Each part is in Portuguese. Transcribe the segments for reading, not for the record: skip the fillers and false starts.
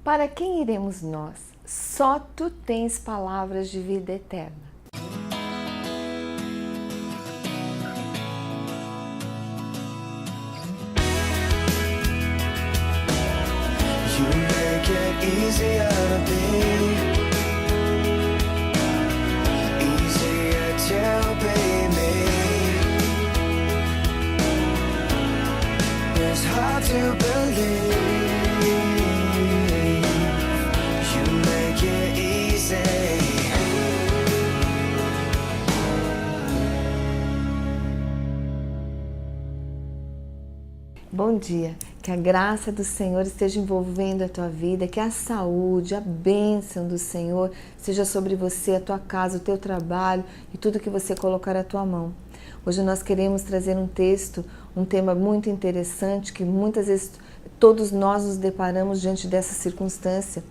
Para quem iremos nós? Só tu tens palavras de vida eterna. You make it easier to be, easier to be me. It's hard to believe. You make it easy. Bom dia, que a graça do Senhor esteja envolvendo a tua vida, que a saúde, a bênção do Senhor seja sobre você, a tua casa, o teu trabalho e tudo que você colocar à tua mão. Hoje nós queremos trazer um texto, um tema muito interessante, que muitas vezes todos nós nos deparamos diante dessa circunstância.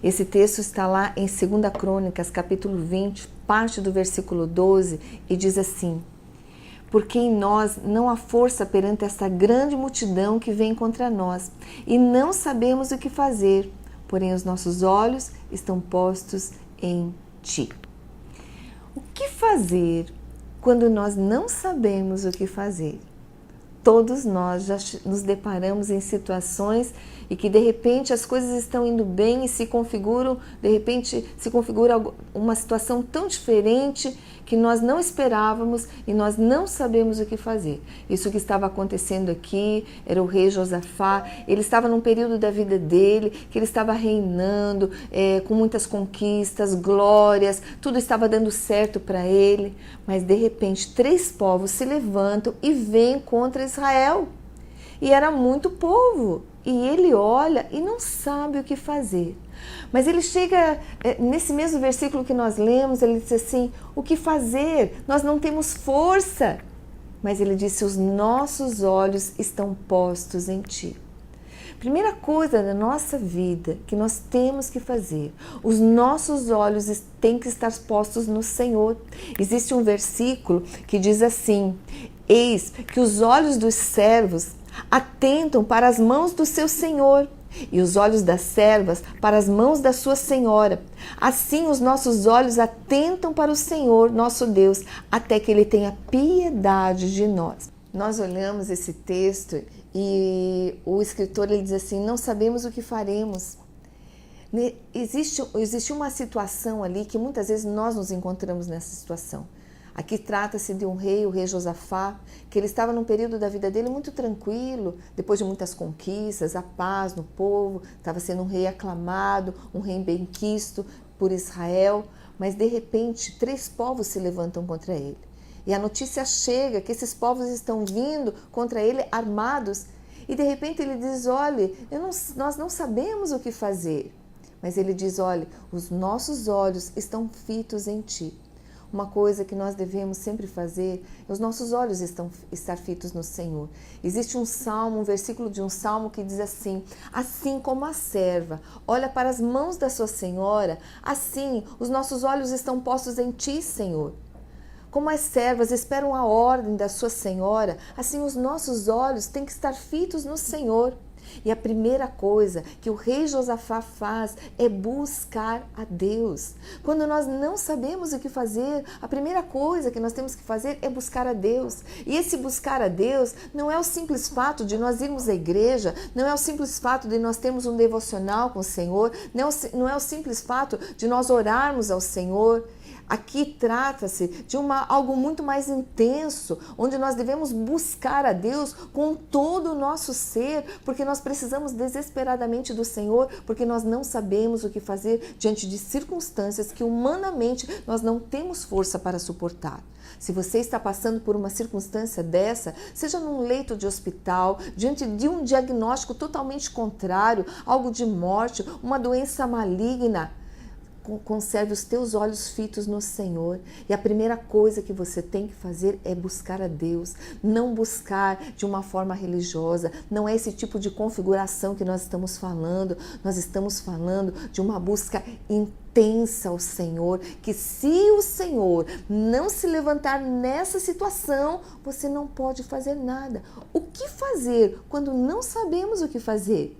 Esse texto está lá em 2 Crônicas, capítulo 20, parte do versículo 12, e diz assim: porque em nós não há força perante esta grande multidão que vem contra nós, e não sabemos o que fazer, porém os nossos olhos estão postos em ti. O que fazer quando nós não sabemos o que fazer? Todos nós já nos deparamos em situações e que de repente as coisas estão indo bem e se configuram, de repente se configura uma situação tão diferente que nós não esperávamos e nós não sabemos o que fazer. Isso que estava acontecendo aqui era o rei Josafá. Ele estava num período da vida dele que ele estava reinando com muitas conquistas, glórias, tudo estava dando certo para ele, mas de repente 3 povos se levantam e vêm contra Israel. E era muito povo. E ele olha e não sabe o que fazer. Mas ele chega, nesse mesmo versículo que nós lemos, ele diz assim: o que fazer? Nós não temos força. Mas ele disse: os nossos olhos estão postos em ti. Primeira coisa da nossa vida que nós temos que fazer, os nossos olhos têm que estar postos no Senhor. Existe um versículo que diz assim: eis que os olhos dos servos atentam para as mãos do seu senhor e os olhos das servas para as mãos da sua senhora. Assim os nossos olhos atentam para o Senhor, nosso Deus, até que Ele tenha piedade de nós. Nós olhamos esse texto e o escritor ele diz assim: não sabemos o que faremos. Existe uma situação ali que muitas vezes nós nos encontramos nessa situação. Aqui trata-se de um rei, o rei Josafá, que ele estava num período da vida dele muito tranquilo, depois de muitas conquistas, a paz no povo, estava sendo um rei aclamado, um rei benquisto por Israel, mas de repente 3 povos se levantam contra ele. E a notícia chega que esses povos estão vindo contra ele armados, e de repente ele diz: olha, nós não sabemos o que fazer. Mas ele diz: olha, os nossos olhos estão fitos em ti. Uma coisa que nós devemos sempre fazer é os nossos olhos estar fitos no Senhor. Existe um salmo, um versículo de um salmo que diz assim: assim como a serva olha para as mãos da sua senhora, assim os nossos olhos estão postos em ti, Senhor. Como as servas esperam a ordem da sua senhora, assim os nossos olhos têm que estar fitos no Senhor. E a primeira coisa que o rei Josafá faz é buscar a Deus. Quando nós não sabemos o que fazer, a primeira coisa que nós temos que fazer é buscar a Deus. E esse buscar a Deus não é o simples fato de nós irmos à igreja, não é o simples fato de nós termos um devocional com o Senhor, não é o simples fato de nós orarmos ao Senhor. Aqui trata-se de algo muito mais intenso, onde nós devemos buscar a Deus com todo o nosso ser, porque nós precisamos desesperadamente do Senhor, porque nós não sabemos o que fazer diante de circunstâncias que humanamente nós não temos força para suportar. Se você está passando por uma circunstância dessa, seja num leito de hospital, diante de um diagnóstico totalmente contrário, algo de morte, uma doença maligna, conserve os teus olhos fitos no Senhor. E a primeira coisa que você tem que fazer é buscar a Deus. Não buscar de uma forma religiosa. Não é esse tipo de configuração que nós estamos falando. Nós estamos falando de uma busca intensa ao Senhor. Que se o Senhor não se levantar nessa situação, você não pode fazer nada. O que fazer quando não sabemos o que fazer?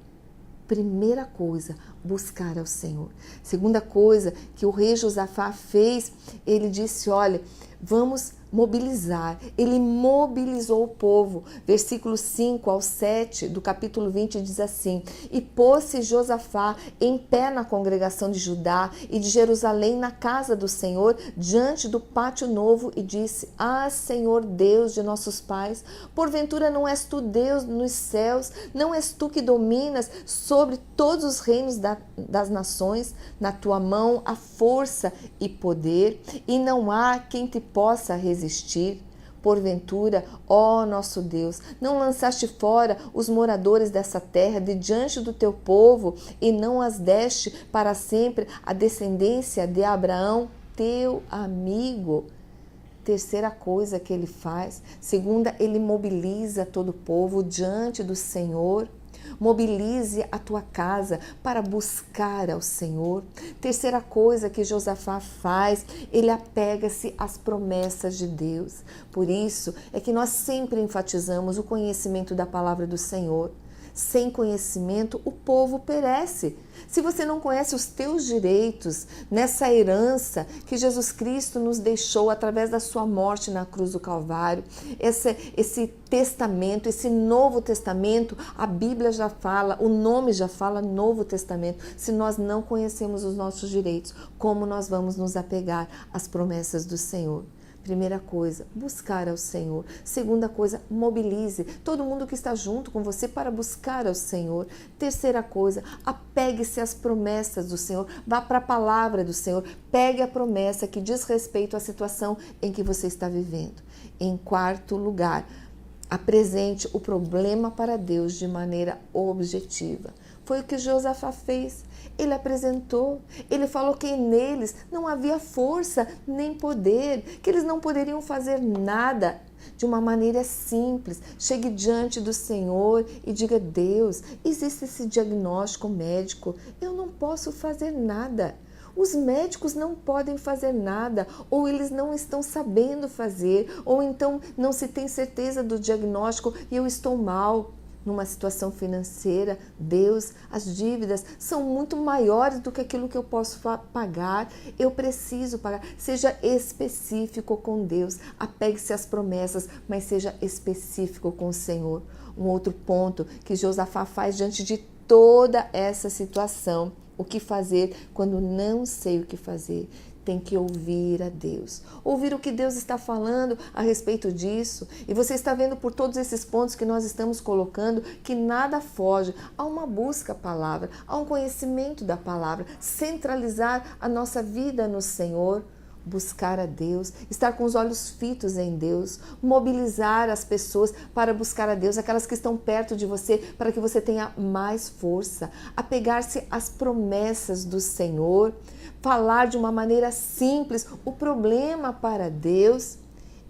Primeira coisa, buscar ao Senhor. Segunda coisa que o rei Josafá fez, ele disse, olha, vamos mobilizar. Ele mobilizou o povo. Versículos 5 ao 7 do capítulo 20 diz assim: E pôs-se Josafá em pé na congregação de Judá e de Jerusalém na casa do Senhor, diante do pátio novo, e disse: Ah, Senhor Deus de nossos pais, porventura não és tu Deus nos céus? Não és tu que dominas sobre todos os reinos das nações? Na tua mão há força e poder, e não há quem te possa resistir. Porventura, ó nosso Deus, não lançaste fora os moradores dessa terra de diante do teu povo, e não as deste para sempre a descendência de Abraão, teu amigo? Terceira coisa que ele faz. Segunda, ele mobiliza todo o povo diante do Senhor. Mobilize a tua casa para buscar ao Senhor. Terceira coisa que Josafá faz, ele apega-se às promessas de Deus. Por isso é que nós sempre enfatizamos o conhecimento da palavra do Senhor. Sem conhecimento, o povo perece. Se você não conhece os teus direitos nessa herança que Jesus Cristo nos deixou através da sua morte na cruz do Calvário, esse testamento, esse Novo Testamento, a Bíblia já fala, o nome já fala Novo Testamento. Se nós não conhecemos os nossos direitos, como nós vamos nos apegar às promessas do Senhor? Primeira coisa, buscar ao Senhor. Segunda coisa, mobilize todo mundo que está junto com você para buscar ao Senhor. Terceira coisa, apegue-se às promessas do Senhor. Vá para a palavra do Senhor. Pegue a promessa que diz respeito à situação em que você está vivendo. Em quarto lugar, apresente o problema para Deus de maneira objetiva. Foi o que Josafá fez. Ele apresentou, ele falou que neles não havia força nem poder, que eles não poderiam fazer nada. De uma maneira simples, chegue diante do Senhor e diga: Deus, existe esse diagnóstico médico, eu não posso fazer nada. Os médicos não podem fazer nada, ou eles não estão sabendo fazer, ou então não se tem certeza do diagnóstico e eu estou mal. Numa situação financeira, Deus, as dívidas são muito maiores do que aquilo que eu posso pagar. Eu preciso pagar. Seja específico com Deus. Apegue-se às promessas, mas seja específico com o Senhor. Um outro ponto que Josafá faz diante de toda essa situação. O que fazer quando não sei o que fazer? Tem que ouvir a Deus, ouvir o que Deus está falando a respeito disso. E você está vendo por todos esses pontos que nós estamos colocando que nada foge a uma busca à palavra, a um conhecimento da palavra, centralizar a nossa vida no Senhor, buscar a Deus, estar com os olhos fitos em Deus, mobilizar as pessoas para buscar a Deus, aquelas que estão perto de você, para que você tenha mais força, apegar-se às promessas do Senhor, falar de uma maneira simples o problema para Deus.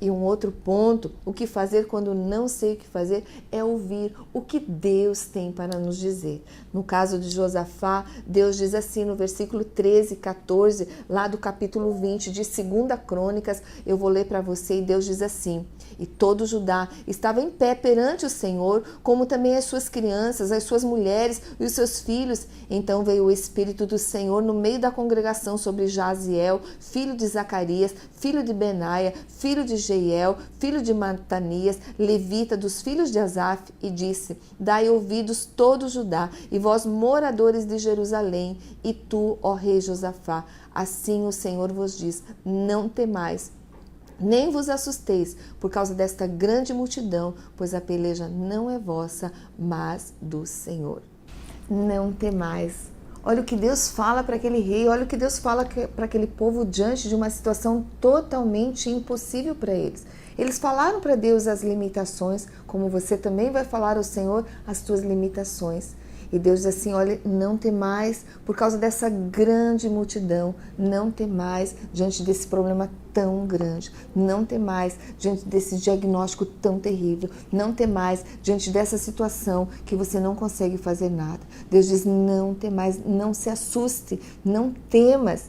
E um outro ponto, o que fazer quando não sei o que fazer, é ouvir o que Deus tem para nos dizer. No caso de Josafá, Deus diz assim no versículo 13 e 14, lá do capítulo 20 de 2 Crônicas, eu vou ler para você, e Deus diz assim: E todo Judá estava em pé perante o Senhor, como também as suas crianças, as suas mulheres e os seus filhos. Então veio o Espírito do Senhor no meio da congregação sobre Jaziel, filho de Zacarias, filho de Benaia, filho de Jeiel, filho de Matanias, levita dos filhos de Asaf, e disse: Dai ouvidos todo Judá, e vós moradores de Jerusalém, e tu, ó rei Josafá, assim o Senhor vos diz: Não temais, nem vos assusteis por causa desta grande multidão, pois a peleja não é vossa, mas do Senhor. Não temais. Olha o que Deus fala para aquele rei, olha o que Deus fala para aquele povo diante de uma situação totalmente impossível para eles. Eles falaram para Deus as limitações, como você também vai falar ao Senhor as tuas limitações. E Deus diz assim: olha, não temais por causa dessa grande multidão, não temais diante desse problema tão grande, não temais diante desse diagnóstico tão terrível, não temais diante dessa situação que você não consegue fazer nada. Deus diz: não temais, não se assuste, não temas,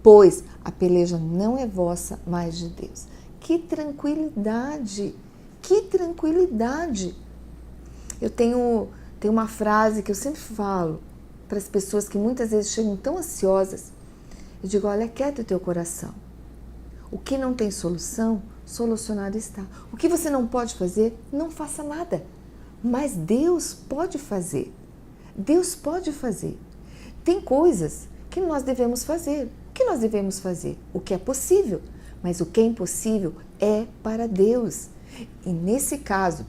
pois a peleja não é vossa, mas de Deus. Que tranquilidade, que tranquilidade. Eu tenho uma frase que eu sempre falo, para as pessoas que muitas vezes chegam tão ansiosas, eu digo, olha, aquieta o teu coração. O que não tem solução, solucionado está. O que você não pode fazer, não faça nada. Mas Deus pode fazer. Deus pode fazer. Tem coisas que nós devemos fazer. O que nós devemos fazer? O que é possível. Mas o que é impossível é para Deus. E nesse caso,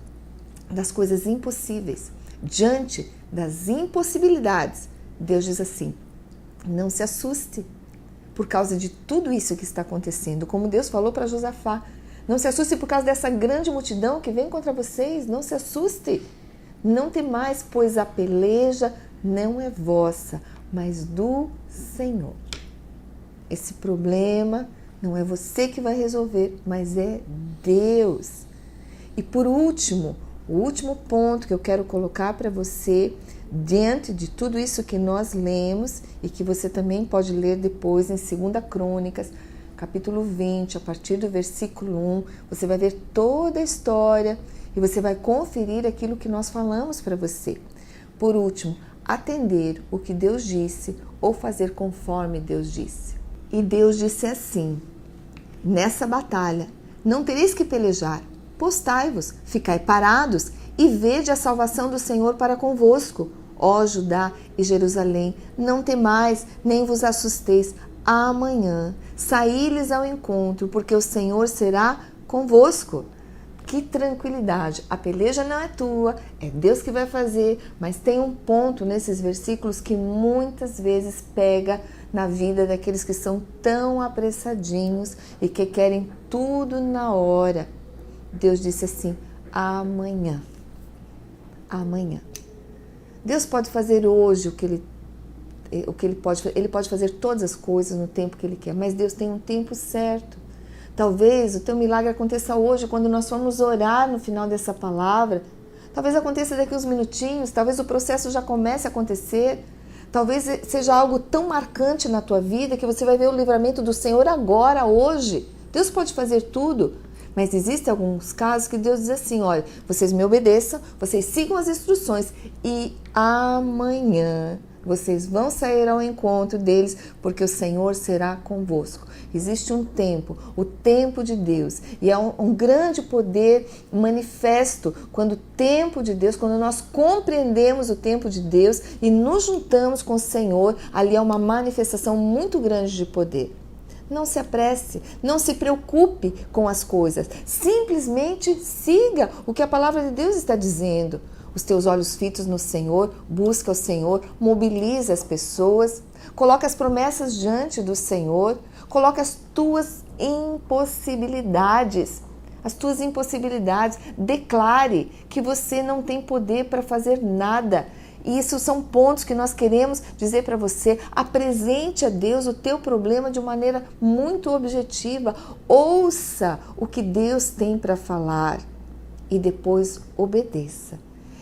das coisas impossíveis, diante das impossibilidades, Deus diz assim, não se assuste por causa de tudo isso que está acontecendo. Como Deus falou para Josafá, não se assuste por causa dessa grande multidão que vem contra vocês, não se assuste. Não temais, pois a peleja não é vossa, mas do Senhor. Esse problema não é você que vai resolver, mas é Deus. E por último, o último ponto que eu quero colocar para você, diante de tudo isso que nós lemos e que você também pode ler depois em 2 Crônicas, capítulo 20, a partir do versículo 1, você vai ver toda a história e você vai conferir aquilo que nós falamos para você. Por último, atender o que Deus disse ou fazer conforme Deus disse. E Deus disse assim, nessa batalha, não tereis que pelejar, postai-vos, ficai parados e vede a salvação do Senhor para convosco. Ó Judá e Jerusalém, não temais, nem vos assusteis. Amanhã saí-lhes ao encontro, porque o Senhor será convosco. Que tranquilidade! A peleja não é tua, é Deus que vai fazer, mas tem um ponto nesses versículos que muitas vezes pega na vida daqueles que são tão apressadinhos e que querem tudo na hora. Deus disse assim, amanhã. Amanhã. Deus pode fazer hoje o que ele pode fazer todas as coisas no tempo que Ele quer, mas Deus tem um tempo certo. Talvez o teu milagre aconteça hoje, quando nós formos orar no final dessa palavra. Talvez aconteça daqui uns minutinhos, talvez o processo já comece a acontecer. Talvez seja algo tão marcante na tua vida que você vai ver o livramento do Senhor agora, hoje. Deus pode fazer tudo, mas existem alguns casos que Deus diz assim, olha, vocês me obedeçam, vocês sigam as instruções e amanhã vocês vão sair ao encontro deles, porque o Senhor será convosco. Existe um tempo, o tempo de Deus, e é um grande poder manifesto quando o tempo de Deus, quando nós compreendemos o tempo de Deus e nos juntamos com o Senhor, ali é uma manifestação muito grande de poder. Não se apresse, não se preocupe com as coisas, simplesmente siga o que a palavra de Deus está dizendo. Os teus olhos fitos no Senhor, busca o Senhor, mobiliza as pessoas, coloca as promessas diante do Senhor, coloca as tuas impossibilidades, declare que você não tem poder para fazer nada. E isso são pontos que nós queremos dizer para você. Apresente a Deus o teu problema de maneira muito objetiva. Ouça o que Deus tem para falar e depois obedeça.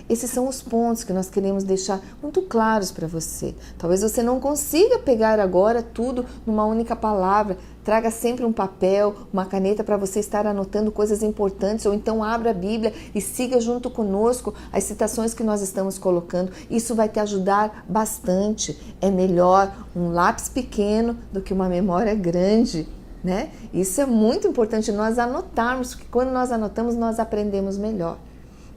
Esses são os pontos que nós queremos deixar muito claros para você. Talvez você não consiga pegar agora tudo numa única palavra. Traga sempre um papel, uma caneta para você estar anotando coisas importantes, ou então abra a Bíblia e siga junto conosco as citações que nós estamos colocando. Isso vai te ajudar bastante. É melhor um lápis pequeno do que uma memória grande, né? Isso é muito importante nós anotarmos, porque quando nós anotamos, nós aprendemos melhor.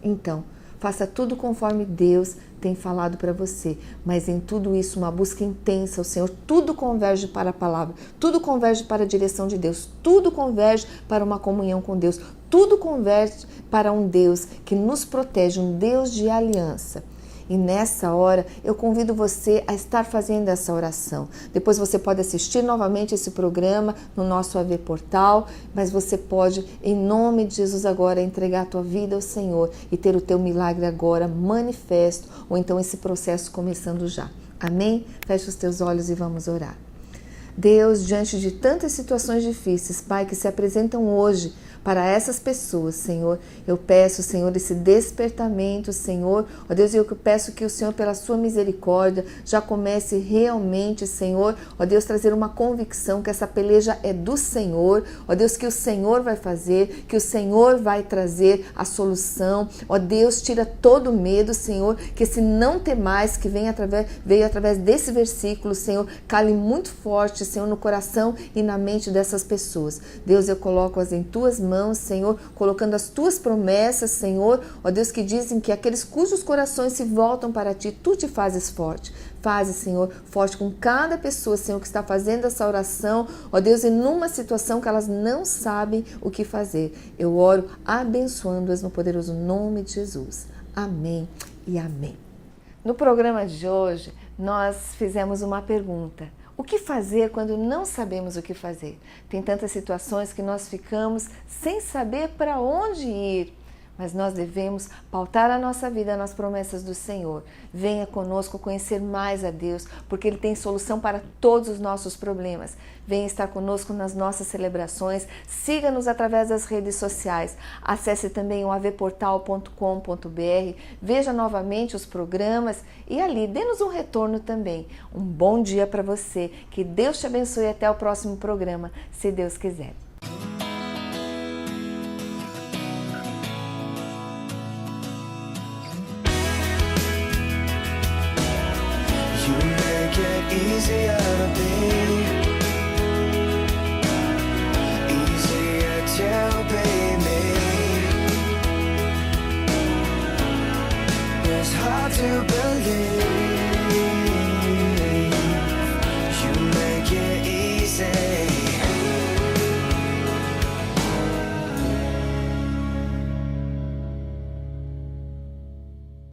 Então, faça tudo conforme Deus tem falado para você, mas em tudo isso uma busca intensa ao Senhor. Tudo converge para a palavra, tudo converge para a direção de Deus, tudo converge para uma comunhão com Deus, tudo converge para um Deus que nos protege, um Deus de aliança. E nessa hora eu convido você a estar fazendo essa oração. Depois você pode assistir novamente esse programa no nosso AV Portal, mas você pode, em nome de Jesus agora, entregar a tua vida ao Senhor e ter o teu milagre agora manifesto, ou então esse processo começando já. Amém? Feche os teus olhos e vamos orar. Deus, diante de tantas situações difíceis, Pai, que se apresentam hoje Para essas pessoas, Senhor, eu peço, Senhor, esse despertamento, Senhor. Ó Deus, eu peço que o Senhor, pela sua misericórdia, já comece realmente, Senhor, ó Deus, trazer uma convicção que essa peleja é do Senhor, ó Deus, que o Senhor vai fazer, que o Senhor vai trazer a solução. Ó Deus, tira todo o medo, Senhor, que esse não ter mais que veio através desse versículo, Senhor, cale muito forte, Senhor, no coração e na mente dessas pessoas. Deus, eu coloco-as em tuas mãos, Senhor, colocando as tuas promessas, Senhor, ó Deus, que dizem que aqueles cujos corações se voltam para ti, tu te fazes forte. Faze, Senhor, forte com cada pessoa, Senhor, que está fazendo essa oração, ó Deus, e numa situação que elas não sabem o que fazer. Eu oro abençoando-as no poderoso nome de Jesus. Amém e amém. No programa de hoje, nós fizemos uma pergunta. O que fazer quando não sabemos o que fazer? Tem tantas situações que nós ficamos sem saber para onde ir. Mas nós devemos pautar a nossa vida nas promessas do Senhor. Venha conosco conhecer mais a Deus, porque Ele tem solução para todos os nossos problemas. Venha estar conosco nas nossas celebrações. Siga-nos através das redes sociais. Acesse também o avportal.com.br. Veja novamente os programas e ali dê-nos um retorno também. Um bom dia para você. Que Deus te abençoe até o próximo programa, se Deus quiser. You make it easier